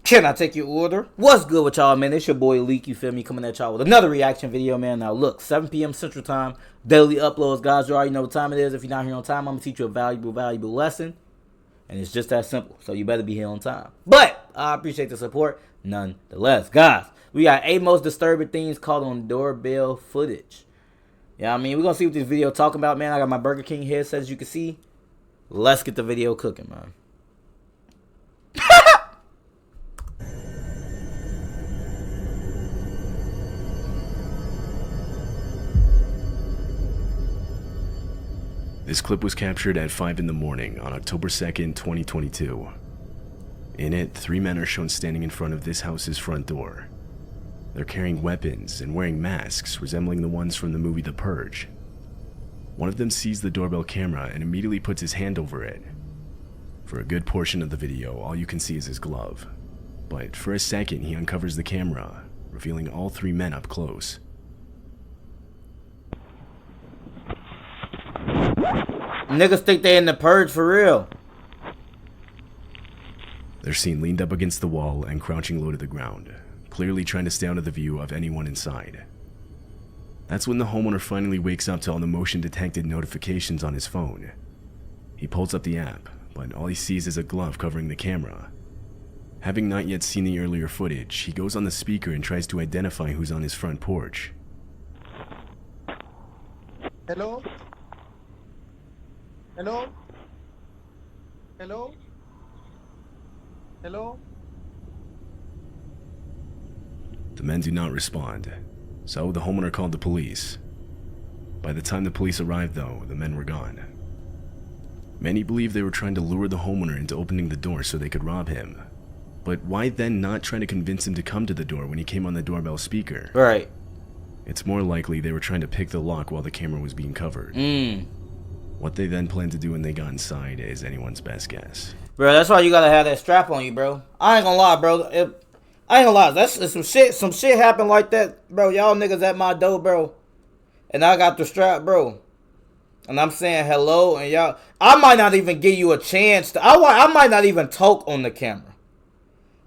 Can I take your order? What's good with y'all, man? It's your boy Leek, you feel me? Coming at y'all with another reaction video, man. Now look, 7 p.m. Central Time, daily uploads, guys. You already know what time it is. If you're not here on time, I'm going to teach you a valuable lesson. And it's just that simple. So you better be here on time. But I appreciate the support nonetheless. Guys, we got 8 most disturbing things caught on doorbell footage. Yeah, I mean, we're going to see what this video talking about, man. I got my Burger King headset, as you can see. Let's get the video cooking, man. This clip was captured at 5 in the morning on October 2nd, 2022. In it, 3 men are shown standing in front of this house's front door. They're carrying weapons and wearing masks resembling the ones from the movie The Purge. One of them sees the doorbell camera and immediately puts his hand over it. For a good portion of the video, all you can see is his glove. But for a second, he uncovers the camera, revealing all 3 men up close. Niggas think they in the Purge for real. They're seen leaned up against the wall and crouching low to the ground, clearly trying to stay out of the view of anyone inside. That's when the homeowner finally wakes up to all the motion detected notifications on his phone. He pulls up the app, but all he sees is a glove covering the camera. Having not yet seen the earlier footage, he goes on the speaker and tries to identify who's on his front porch. Hello? Hello? Hello? Hello? The men do not respond, so the homeowner called the police. By the time the police arrived, though, the men were gone. Many believe they were trying to lure the homeowner into opening the door so they could rob him. But why then not try to convince him to come to the door when he came on the doorbell speaker? Right. It's more likely they were trying to pick the lock while the camera was being covered. What they then planned to do when they got inside is anyone's best guess. Bro, that's why you gotta have that strap on you, bro. I ain't gonna lie, bro. I ain't gonna lie. That's some shit happened like that, bro. Y'all niggas at my door, bro. And I got the strap, bro. And I'm saying hello, and y'all, I might not even give you a chance to, I might not even talk on the camera.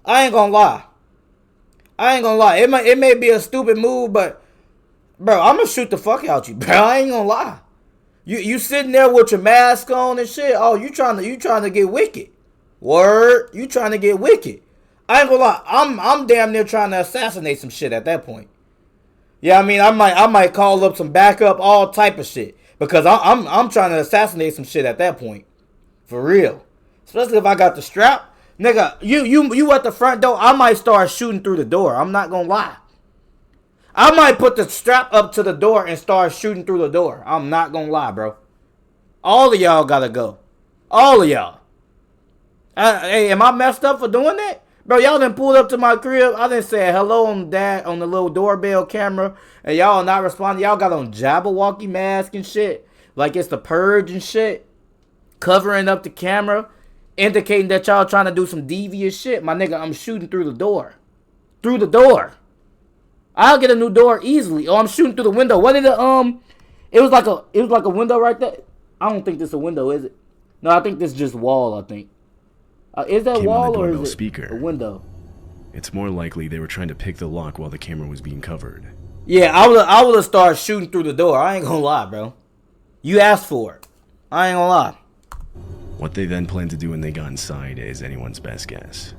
I ain't gonna lie. It may be a stupid move, but, bro, I'm gonna shoot the fuck out you, bro. I ain't gonna lie. You sitting there with your mask on and shit. Oh, you trying to get wicked. Word, you trying to get wicked. I ain't gonna lie. I'm damn near trying to assassinate some shit at that point. Yeah, I mean, I might call up some backup, all type of shit, because I'm trying to assassinate some shit at that point. For real. Especially if I got the strap. Nigga, you at the front door, I might start shooting through the door. I'm not gonna lie. I might put the strap up to the door and start shooting through the door. I'm not gonna lie, bro. All of y'all gotta go. All of y'all. Hey, am I messed up for doing that? Bro, y'all done pulled up to my crib. I done said hello on the little doorbell camera. And y'all not responding. Y'all got on Jabberwocky mask and shit. Like it's the Purge and shit. Covering up the camera. Indicating that y'all trying to do some devious shit. My nigga, I'm shooting through the door. Through the door. I'll get a new door easily. Oh, I'm shooting through the window. What did it was like a window right there. I don't think this is a window, is it? No, I think this is just wall, I think. Is that wall or is it a window? It's more likely they were trying to pick the lock while the camera was being covered. Yeah, I would have started shooting through the door. I ain't gonna lie, bro. You asked for it. I ain't gonna lie. What they then planned to do when they got inside is anyone's best guess.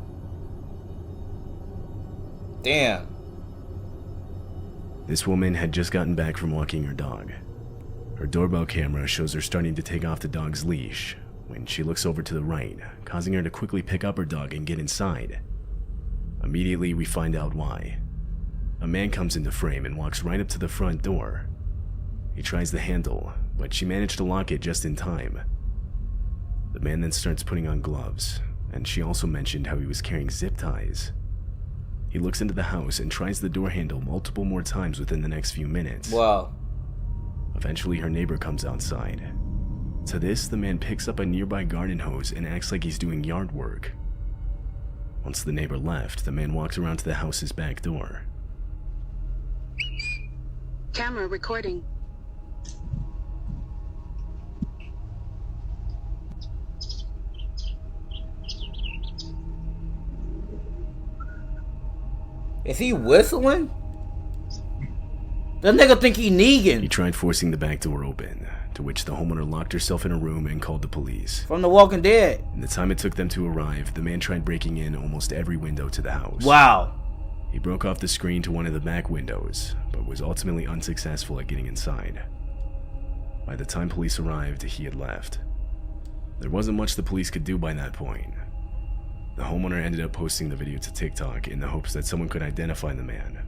Damn. This woman had just gotten back from walking her dog. Her doorbell camera shows her starting to take off the dog's leash when she looks over to the right, causing her to quickly pick up her dog and get inside. Immediately, we find out why. A man comes into frame and walks right up to the front door. He tries the handle, but she managed to lock it just in time. The man then starts putting on gloves, and she also mentioned how he was carrying zip ties. He looks into the house and tries the door handle multiple more times within the next few minutes. Wow. Eventually, her neighbor comes outside. To this, the man picks up a nearby garden hose and acts like he's doing yard work. Once the neighbor left, the man walks around to the house's back door. Camera recording. Is he whistling? That nigga think he Negan. He tried forcing the back door open, to which the homeowner locked herself in a room and called the police. From The Walking Dead. In the time it took them to arrive, the man tried breaking in almost every window to the house. Wow. He broke off the screen to one of the back windows, but was ultimately unsuccessful at getting inside. By the time police arrived, he had left. There wasn't much the police could do by that point. The homeowner ended up posting the video to TikTok in the hopes that someone could identify the man.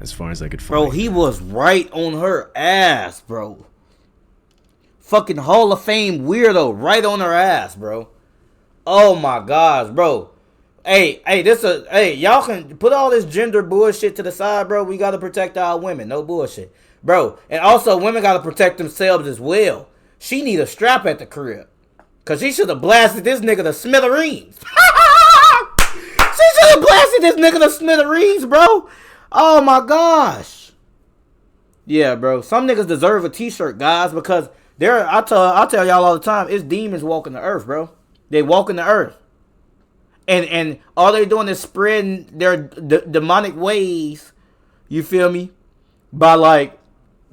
As far as I could find... Bro, he was right on her ass, bro. Fucking Hall of Fame weirdo, right on her ass, bro. Oh my gosh, bro. Hey, y'all can put all this gender bullshit to the side, bro. We gotta protect our women, no bullshit. Bro, and also women gotta protect themselves as well. She need a strap at the crib. Cause she should have blasted this nigga to smithereens. She should have blasted this nigga to smithereens, bro. Oh my gosh. Yeah, bro. Some niggas deserve a t-shirt, guys, because I tell y'all all the time, it's demons walking the earth, bro. They walking the earth. And all they doing is spreading their demonic ways, you feel me? By like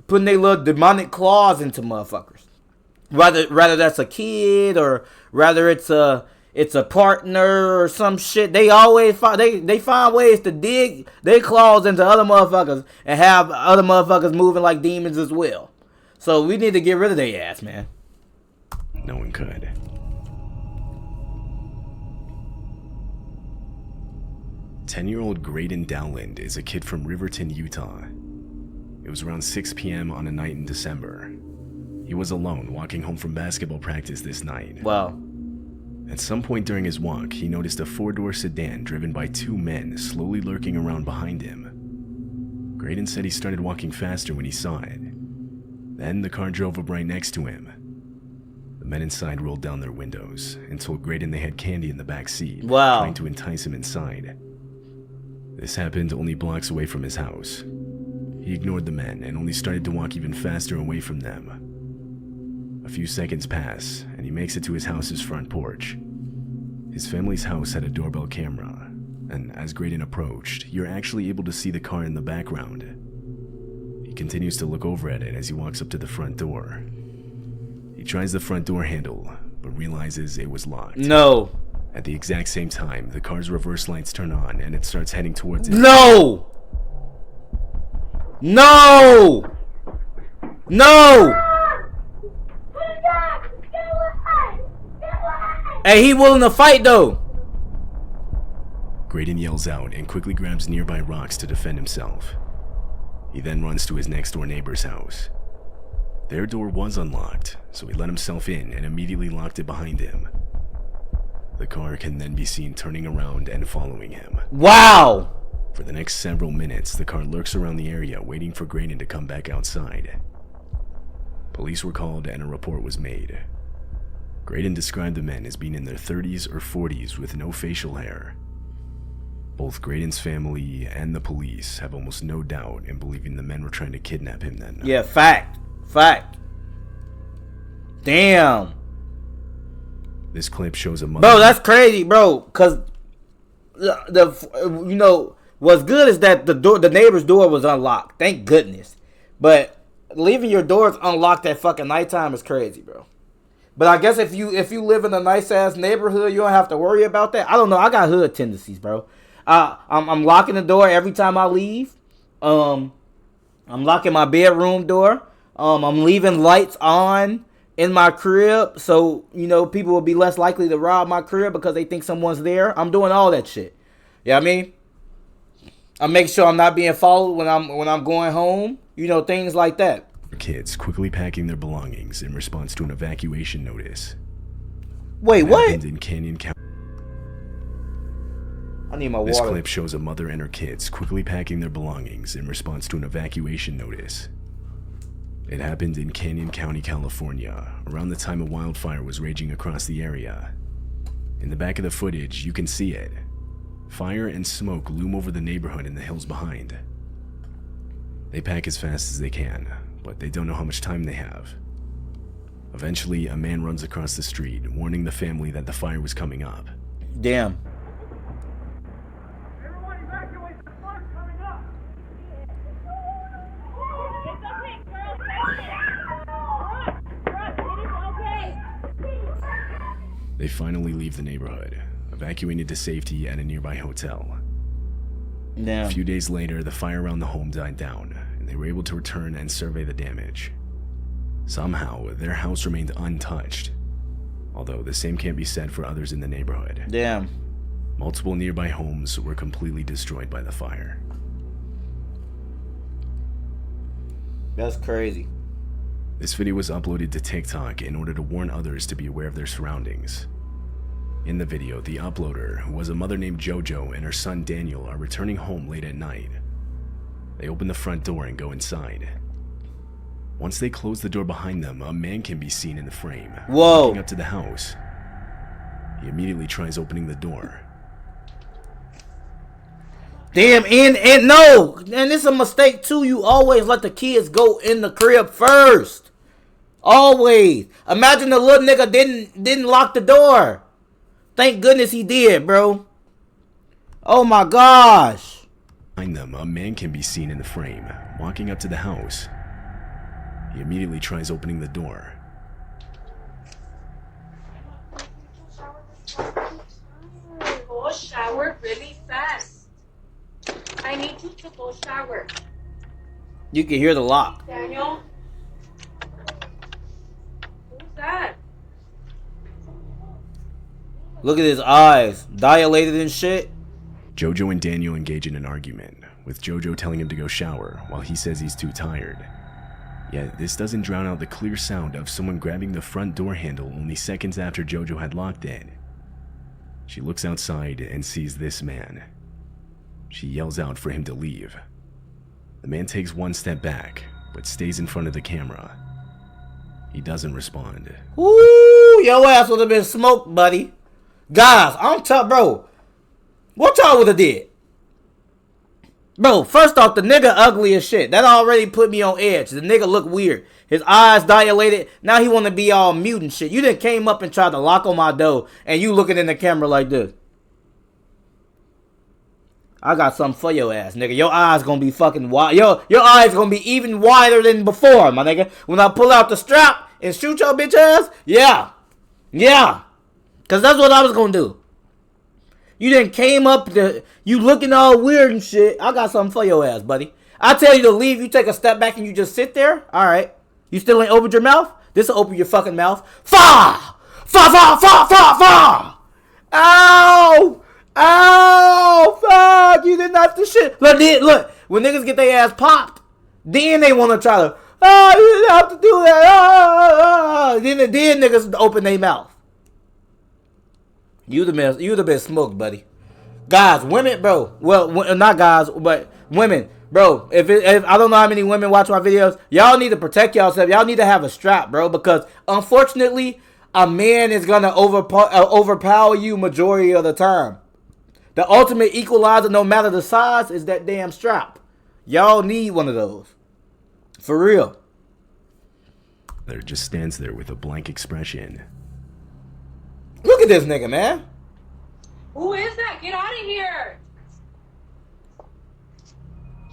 putting their little demonic claws into motherfuckers. Rather that's a kid or rather it's a partner or some shit. They always they find ways to dig their claws into other motherfuckers and have other motherfuckers moving like demons as well. So we need to get rid of their ass, man. No one could. 10-year-old Graydon Dowland is a kid from Riverton, Utah. It was around 6 p.m. on a night in December. He was alone walking home from basketball practice this night. Wow. At some point during his walk, he noticed a 4-door sedan driven by 2 men slowly lurking around behind him. Graydon said he started walking faster when he saw it. Then the car drove up right next to him. The men inside rolled down their windows and told Graydon they had candy in the back seat, wow, trying to entice him inside. This happened only blocks away from his house. He ignored the men and only started to walk even faster away from them. A few seconds pass, and he makes it to his house's front porch. His family's house had a doorbell camera, and as Graydon approached, you're actually able to see the car in the background. He continues to look over at it as he walks up to the front door. He tries the front door handle, but realizes it was locked. No. At the exact same time, the car's reverse lights turn on and it starts heading towards it. No! No! No! Hey, he willing to fight though. Graydon yells out and quickly grabs nearby rocks to defend himself. He then runs to his next door neighbor's house. Their door was unlocked, so he let himself in and immediately locked it behind him. The car can then be seen turning around and following him. Wow! For the next several minutes, the car lurks around the area waiting for Graydon to come back outside. Police were called and a report was made. Graydon described the men as being in their 30s or 40s with no facial hair. Both Graydon's family and the police have almost no doubt in believing the men were trying to kidnap him that night. Yeah, fact. Damn. This clip shows a mother. Bro, that's crazy, bro. Cause you know what's good is that the neighbor's door was unlocked. Thank goodness. But leaving your doors unlocked at fucking nighttime is crazy, bro. But I guess if you live in a nice ass neighborhood, you don't have to worry about that. I don't know. I got hood tendencies, bro. I'm locking the door every time I leave. I'm locking my bedroom door. I'm leaving lights on in my crib, so you know people will be less likely to rob my crib because they think someone's there. I'm doing all that shit. You know what I mean? I make sure I'm not being followed when I'm going home. You know, things like that. Kids quickly packing their belongings in response to an evacuation notice. Wait, what? Happened in Canyon County. I need my water. This clip shows a mother and her kids quickly packing their belongings in response to an evacuation notice. It happened in Canyon County, California, around the time a wildfire was raging across the area. In the back of the footage, you can see it. Fire and smoke loom over the neighborhood in the hills behind. They pack as fast as they can, but they don't know how much time they have. Eventually, a man runs across the street, warning the family that the fire was coming up. Damn. They finally leave the neighborhood, evacuated to safety at a nearby hotel. Damn. A few days later, the fire around the home died down, and they were able to return and survey the damage. Somehow, their house remained untouched, although the same can't be said for others in the neighborhood. Damn. Multiple nearby homes were completely destroyed by the fire. That's crazy. This video was uploaded to TikTok in order to warn others to be aware of their surroundings. In the video, the uploader, who was a mother named JoJo, and her son Daniel are returning home late at night. They open the front door and go inside. Once they close the door behind them, a man can be seen in the frame, Whoa. walking up to the house. He immediately tries opening the door. Damn, and no, and it's a mistake too. You always let the kids go in the crib first. Always. Imagine the little nigga didn't lock the door. Thank goodness he did, bro. Oh my gosh. Behind them, a man can be seen in the frame, walking up to the house. He immediately tries opening the door. Go shower really fast. I need you to go shower. You can hear the lock. Daniel? Who's that? Look at his eyes. Dilated and shit. JoJo and Daniel engage in an argument, with JoJo telling him to go shower while he says he's too tired. Yet this doesn't drown out the clear sound of someone grabbing the front door handle only seconds after JoJo had locked it. She looks outside and sees this man. She yells out for him to leave. The man takes one step back, but stays in front of the camera. He doesn't respond. Woo, your ass would have been smoked, buddy. Guys, I'm tough, bro. What y'all would have did? Bro, first off, the nigga ugly as shit. That already put me on edge. The nigga look weird. His eyes dilated. Now he want to be all mute and shit. You done came up and tried to lock on my door, and you looking in the camera like this. I got something for your ass, nigga. Your eyes gonna be fucking wide. Your eyes gonna be even wider than before, my nigga. When I pull out the strap and shoot your bitch ass, yeah. Cause that's what I was gonna do. You then came up to, you looking all weird and shit. I got something for your ass, buddy. I tell you to leave, you take a step back and you just sit there. Alright. You still ain't opened your mouth? This'll open your fucking mouth. Fa! Fa! Fa! Fa! Fa! Fa! Ow! Ow! Fuck! You didn't have to shit. Look, when niggas get their ass popped, then they want to try to, you didn't have to do that. Then niggas open their mouth. You'd have been smoked, buddy. Guys, women, bro. Well, not guys, but women, bro. If I don't know how many women watch my videos, y'all need to protect yourself. Y'all need to have a strap, bro, because unfortunately, a man is gonna overpower you majority of the time. The ultimate equalizer, no matter the size, is that damn strap. Y'all need one of those. For real. There just stands there with a blank expression. Look at this nigga, man. Who is that? Get out of here!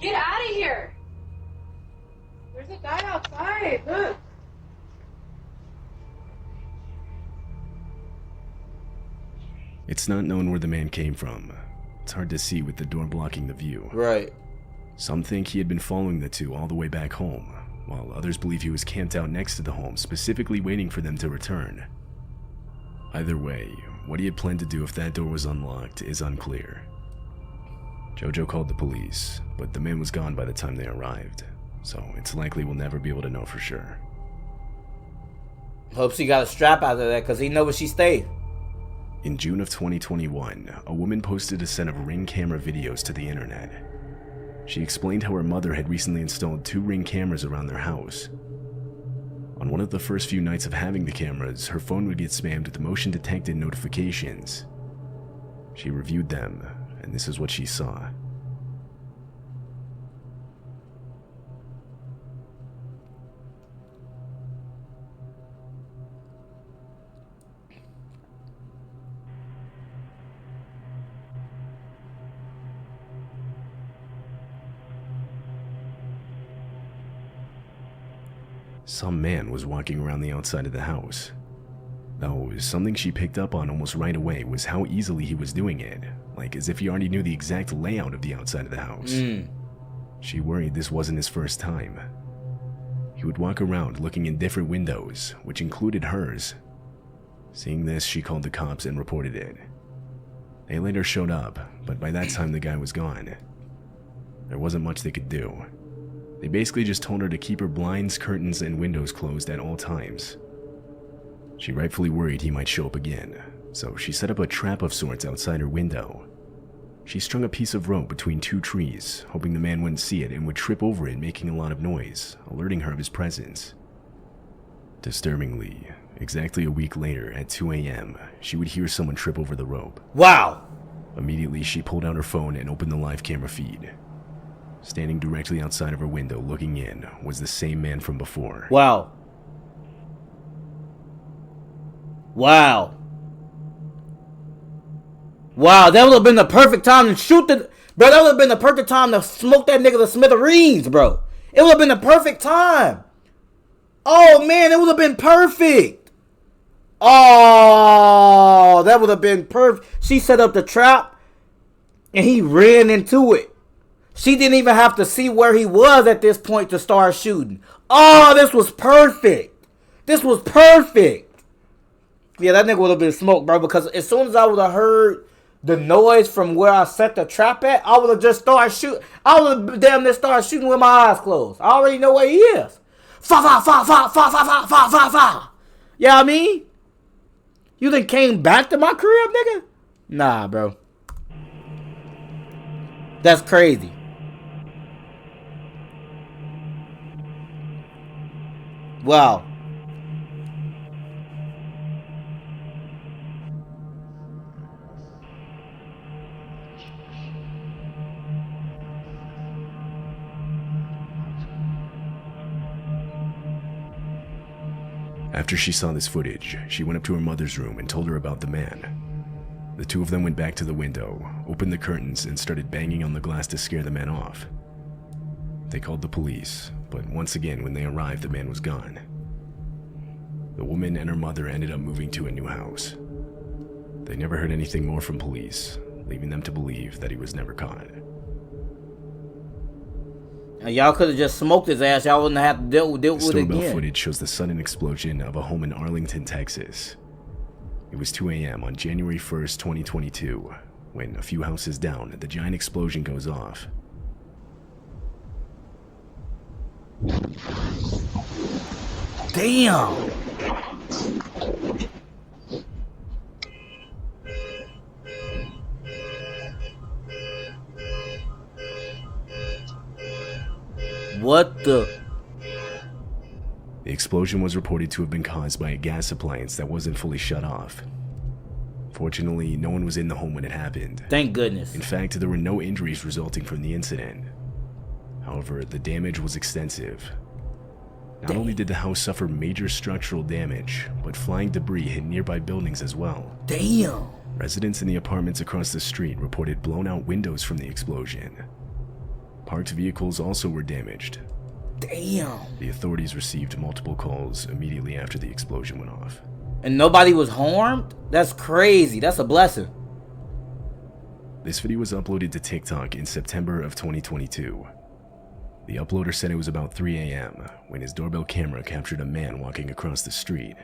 Get out of here! There's a guy outside. Look. It's not known where the man came from. It's hard to see with the door blocking the view. Right. Some think he had been following the two all the way back home, while others believe he was camped out next to the home, specifically waiting for them to return. Either way, what he had planned to do if that door was unlocked is unclear. JoJo called the police, but the man was gone by the time they arrived, so it's likely we'll never be able to know for sure. Hope she got a strap out of that, because he know where she stayed. In June of 2021, a woman posted a set of Ring camera videos to the internet. She explained how her mother had recently installed 2 Ring cameras around their house. On one of the first few nights of having the cameras, her phone would get spammed with motion-detected notifications. She reviewed them, and this is what she saw. Some man was walking around the outside of the house. Though something she picked up on almost right away was how easily he was doing it, like as if he already knew the exact layout of the outside of the house. She worried this wasn't his first time. He would walk around looking in different windows, which included hers. Seeing this, she called the cops and reported it. They later showed up, but by that time the guy was gone. There wasn't much they could do. They basically just told her to keep her blinds, curtains, and windows closed at all times. She rightfully worried he might show up again, so she set up a trap of sorts outside her window. She strung a piece of rope between two trees, hoping the man wouldn't see it and would trip over it, making a lot of noise, alerting her of his presence. Disturbingly, exactly a week later at 2 a.m., she would hear someone trip over the rope. Wow. Immediately, she pulled out her phone and opened the live camera feed. Standing directly outside of her window looking in was the same man from before. Wow. Wow. Wow, that would have been the perfect time to shoot the... Bro, that would have been the perfect time to smoke that nigga to smithereens, bro. It would have been the perfect time. Oh, man, it would have been perfect. Oh, that would have been perfect. She set up the trap, and he ran into it. She didn't even have to see where he was at this point to start shooting. Oh, this was perfect. This was perfect. Yeah, that nigga would have been smoked, bro, because as soon as I would have heard the noise from where I set the trap at, I would have just started shooting. I would have damn near started shooting with my eyes closed. I already know where he is. Fa fa fa fa fa fa fa fa fa fa. You know what I mean? You then came back to my crib, nigga? Nah, bro. That's crazy. Wow. After she saw this footage, she went up to her mother's room and told her about the man. The two of them went back to the window, opened the curtains, and started banging on the glass to scare the man off. They called the police, but once again when they arrived, the man was gone. The woman and her mother ended up moving to a new house. They never heard anything more from police, leaving them to believe that he was never caught. Y'all could have just smoked his ass. Y'all wouldn't have to deal with it Doorbell again. footage shows the sudden explosion of a home in Arlington, Texas. It was 2 a.m. on January 1st, 2022, when a few houses down, the giant explosion goes off. Damn. What the? The explosion was reported to have been caused by a gas appliance that wasn't fully shut off. Fortunately, no one was in the home when it happened. Thank goodness. In fact, there were no injuries resulting from the incident. However, the damage was extensive. Not only did the house suffer major structural damage, but flying debris hit nearby buildings as well. Damn. Residents in the apartments across the street reported blown-out windows from the explosion. Parked vehicles also were damaged. Damn. The authorities received multiple calls immediately after the explosion went off. And nobody was harmed? That's crazy. That's a blessing. This video was uploaded to TikTok in September of 2022. The uploader said it was about 3 a.m. when his doorbell camera captured a man walking across the street.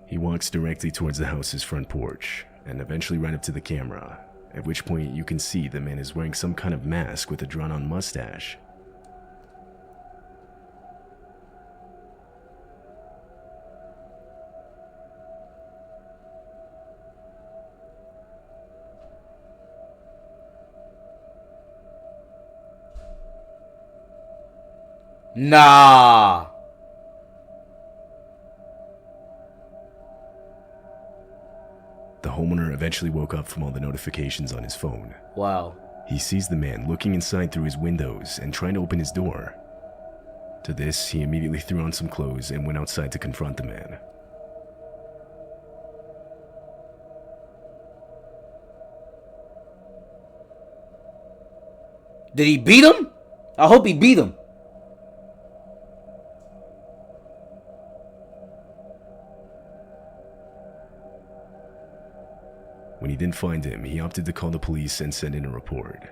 He walks directly towards the house's front porch and eventually right up to the camera, at which point you can see the man is wearing some kind of mask with a drawn-on mustache. Nah. The homeowner eventually woke up from all the notifications on his phone. Wow. He sees the man looking inside through his windows and trying to open his door. To this, he immediately threw on some clothes and went outside to confront the man. Did he beat him? I hope he beat him. he didn't find him, he opted to call the police and send in a report.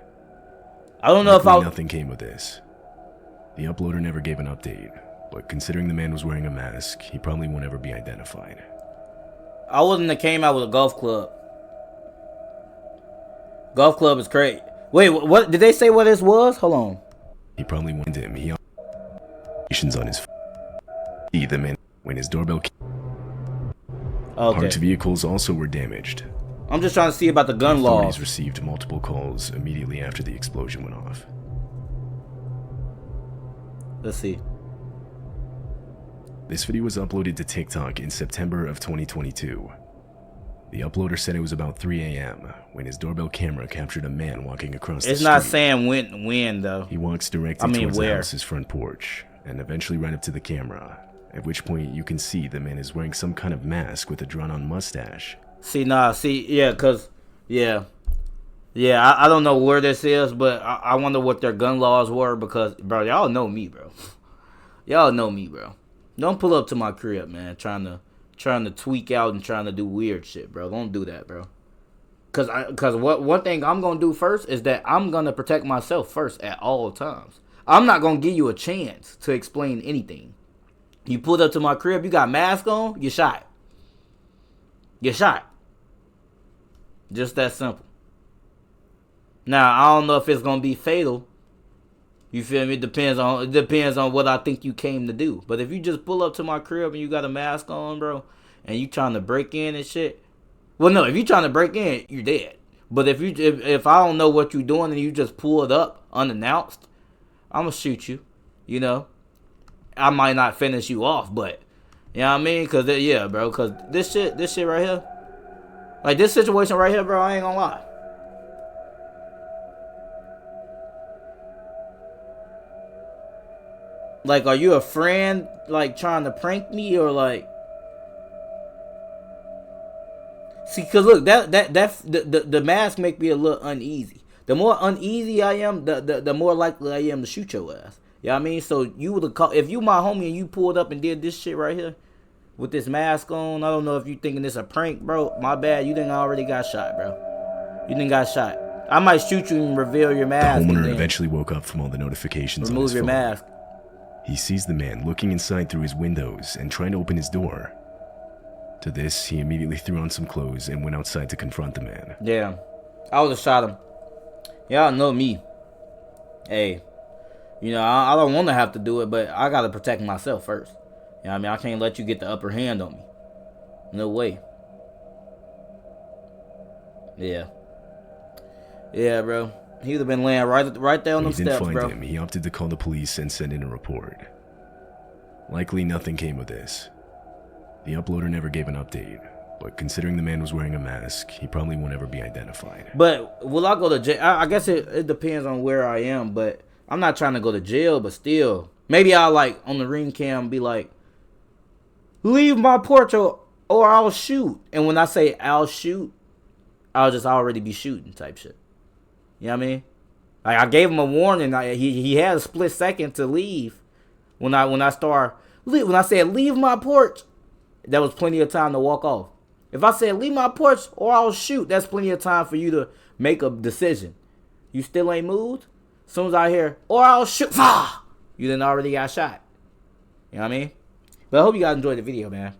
I don't know if Nothing came of this. The uploader never gave an update, but considering the man was wearing a mask, he probably won't ever be identified. I wouldn't have came out with a golf club. Golf club is crazy. Wait, what did they say what this was? Hold on. He probably went him. He on his the man when his doorbell. Okay. Parked vehicles also were damaged. I'm just trying to see about the gun Authorities laws. received multiple calls immediately after the explosion went off. Let's see. This video was uploaded to TikTok in September of 2022. The uploader said it was about 3 a.m. when his doorbell camera captured a man walking across the street. It's not saying when though. He walks directly towards where? the house's front porch and eventually right up to the camera, at which point you can see the man is wearing some kind of mask with a drawn-on mustache. Yeah, I don't know where this is, but I wonder what their gun laws were because, bro, y'all know me, bro. Y'all know me, bro. Don't pull up to my crib, man, trying to tweak out and trying to do weird shit, bro. Don't do that, bro. Cause one thing I'm gonna do first is that I'm gonna protect myself first at all times. I'm not gonna give you a chance to explain anything. You pulled up to my crib, you got mask on, you shot. You're shot. Just that simple. Now I don't know if it's gonna be fatal. You feel me? It depends on what I think you came to do. But if you just pull up to my crib and you got a mask on, bro, and you trying to break in and shit, well, no, if you trying to break in, you're dead. But if I don't know what you're doing and you just pull it up unannounced, I'm gonna shoot you. You know, I might not finish you off, but you know what I mean? Cause yeah, bro. Cause this shit right here, like this situation right here, bro. I ain't gonna lie. Like, are you a friend, like, trying to prank me, or, like... See, because, look, the mask make me a little uneasy. The more uneasy I am, the more likely I am to shoot your ass. You know what I mean? So, you would have called... If you my homie and you pulled up and did this shit right here, with this mask on, I don't know if you thinking this a prank, bro. My bad, you think I already got shot, bro. You think got shot. I might shoot you and reveal your mask. The homeowner eventually woke up from all the notifications on his phone. Remove your mask. He sees the man looking inside through his windows and trying to open his door. To this, he immediately threw on some clothes and went outside to confront the man. Yeah, I would have shot him. Y'all know me. Hey, you know, I don't want to have to do it, but I got to protect myself first. You know what I mean? I can't let you get the upper hand on me. No way. Yeah. Yeah, bro. He would have been laying right there on them steps, bro. When he didn't find him, he opted to call the police and send in a report. Likely nothing came of this. The uploader never gave an update, but considering the man was wearing a mask, he probably won't ever be identified. But will I go to jail? I guess it depends on where I am, but I'm not trying to go to jail, but still. Maybe I'll, like, on the ring cam be like, leave my porch or I'll shoot. And when I say I'll shoot, I'll just already be shooting type shit. You know what I mean? Like, I gave him a warning. He had a split second to leave. When I said leave my porch, that was plenty of time to walk off. If I said leave my porch or I'll shoot, that's plenty of time for you to make a decision. You still ain't moved? As soon as I hear or I'll shoot, you then already got shot. You know what I mean? But I hope you guys enjoyed the video, man.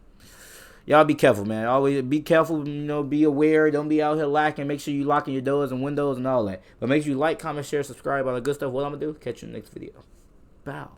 Y'all be careful, man. Always be careful, you know, be aware. Don't be out here lacking. Make sure you locking your doors and windows and all that. But make sure you like, comment, share, subscribe, all the good stuff. What I'm going to do, catch you in the next video. Bow.